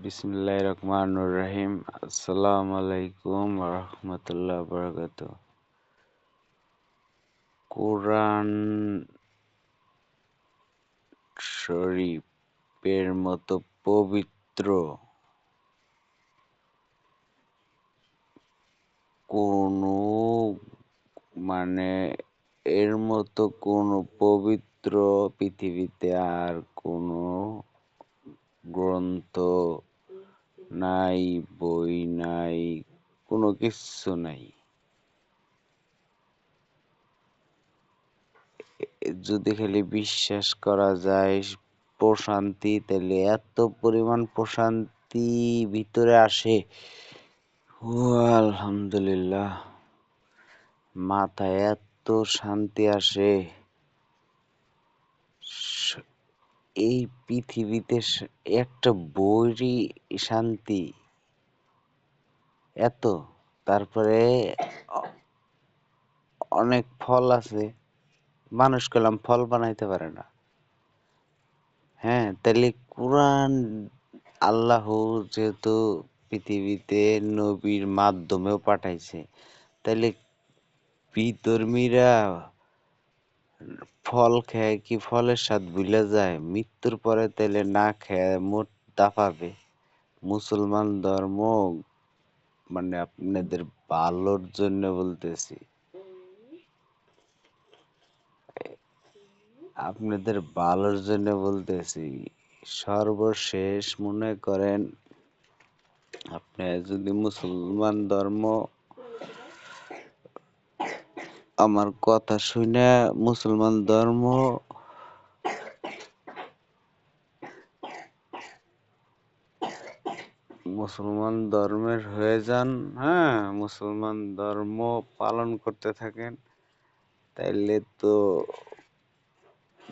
বিসমিল্লাহির রহমানির রহিম। আসসালামু আলাইকুম ওয়া রাহমাতুল্লাহি ওয়া বারাকাতুহু। কোরআন শরীফের মতো পবিত্র কোনো মানে এর মতো কোনো পবিত্র পৃথিবীতে আর কোনো গ্রন্থ নাই, বই নাই, কোনো কিচ্ছু নাই। যদি খালি বিশ্বাস করা যায় প্রশান্তি, তাহলে এত পরিমাণ প্রশান্তি ভিতরে আসে। ও আলহামদুলিল্লাহ, মাথায় এত শান্তি আসে। স- এই পৃথিবীতে একটা বইরই শান্তি এত। তারপরে অ- অনেক ফল আছে, মানুষ কলম ফল বানাইতে পারে না। হ্যাঁ, তাহলে কোরআন আল্লাহ যেহেতু পৃথিবীতে নবীর মাধ্যমেও পাঠাইছে, তাহলে বিধর্মীরা ফল খেয়ে কি ফলের স্বাদ ভুলে যায়? মৃত্যুর পরে তাহলে না খেয়ে মোট দাফাবে। মুসলমান ধর্ম মানে আপনাদের ভালোর জন্য বলতেছি, আপনাদের ভালোর জন্য বলতেছি। সর্বশেষ মনে করেন, আপনি যদি মুসলমান ধর্ম আমার কথা শুনে মুসলমান ধর্মের হয়ে যান, হ্যাঁ, মুসলমান ধর্ম পালন করতে থাকেন, তাইলে তো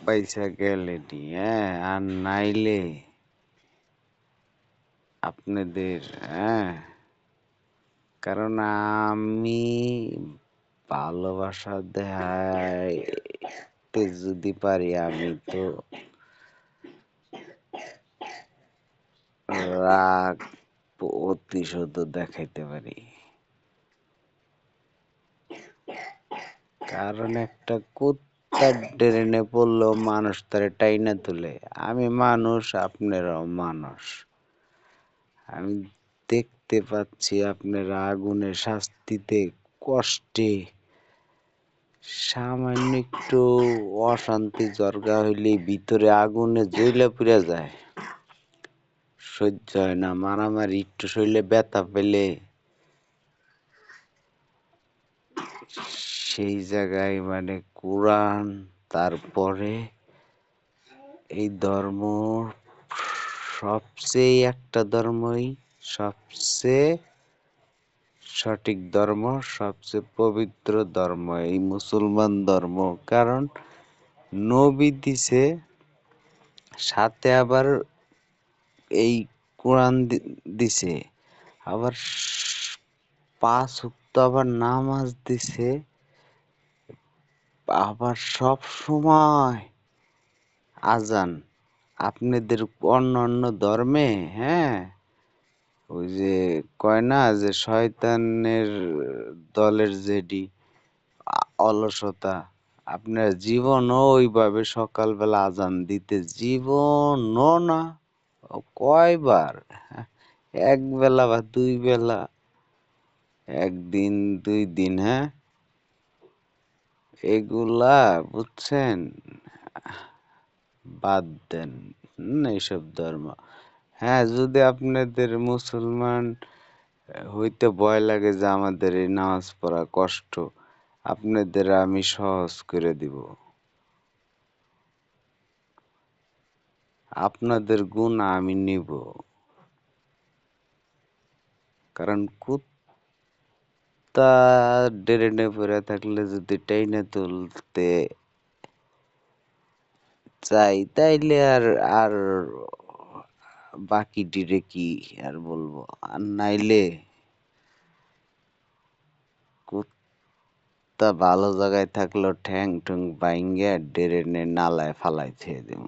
পয়সা গেলেনি। হ্যাঁ, আর নাইলে আপনাদের, হ্যাঁ, কারণ আমি ভালোবাসা দেখাইতে যদি পারি, আমি তো রাগ প্রতিশোধ দেখাইতে পারি। কারণ একটা কুত্তা ড্রেনে পড়লেও মানুষ তারে টাইনা তুলে। আমি মানুষ, আপনারাও মানুষ। আমি দেখতে পাচ্ছি আপনারা আগুনে শাস্তিতে, কষ্টে, সামান্য একটু অশান্তি জর্গা হইলে ভিতরে আগুনে জ্বলে পুড়ে যায়, সহ্য হয় না। মারামারি একটু শরীরে ব্যথা পেলে সেই জায়গায় মানে কোরআন, তারপরে এই ধর্ম সবচেয়ে একটা ধর্মই সবচেয়ে সঠিক ধর্ম, সবচেয়ে পবিত্র ধর্ম এই মুসলমান ধর্ম। কারণ নবী দিছে, সাথে আবার এই কোরআন দিছে, আবার 5 ওয়াক্ত আবার নামাজ দিছে, আবার সব সময় আজান। আপনাদের অন্য ধর্মে, হ্যাঁ, ওই যে কয় না যে শয়তানের দলের যেডি অলসতা, আপনার জীবনও ওইভাবে সকালবেলা আজান দিতে জীবনও না। কয়বার? এক বেলা বা 2 বেলা, একদিন 2 দিন, হ্যাঁ, এগুলা বুঝছেন, বাদ দেন। এইসব ধর্ম, হ্যাঁ, যদি আপনাদের মুসলমান হইতে ভয় লাগে যে আমাদের এই নামাজ পড়া কষ্ট, আপনাদের আমি সহজ করে দিব। আপনাদের গুনাহ আমি নিব। কারণ কুত্তা ড্রেনে পড়ে থাকলে যদি টাইনা তুলতে চাই, তাইলে আর আর বাকি ডিরে কি আর বলবো। আর নাইলে কুত্তা ভালো জায়গায় থাকলেও ঠ্যাং ঠুং বাইঙ্গা ড্রেনে নালায় ফালাই ছেড়ে দিব।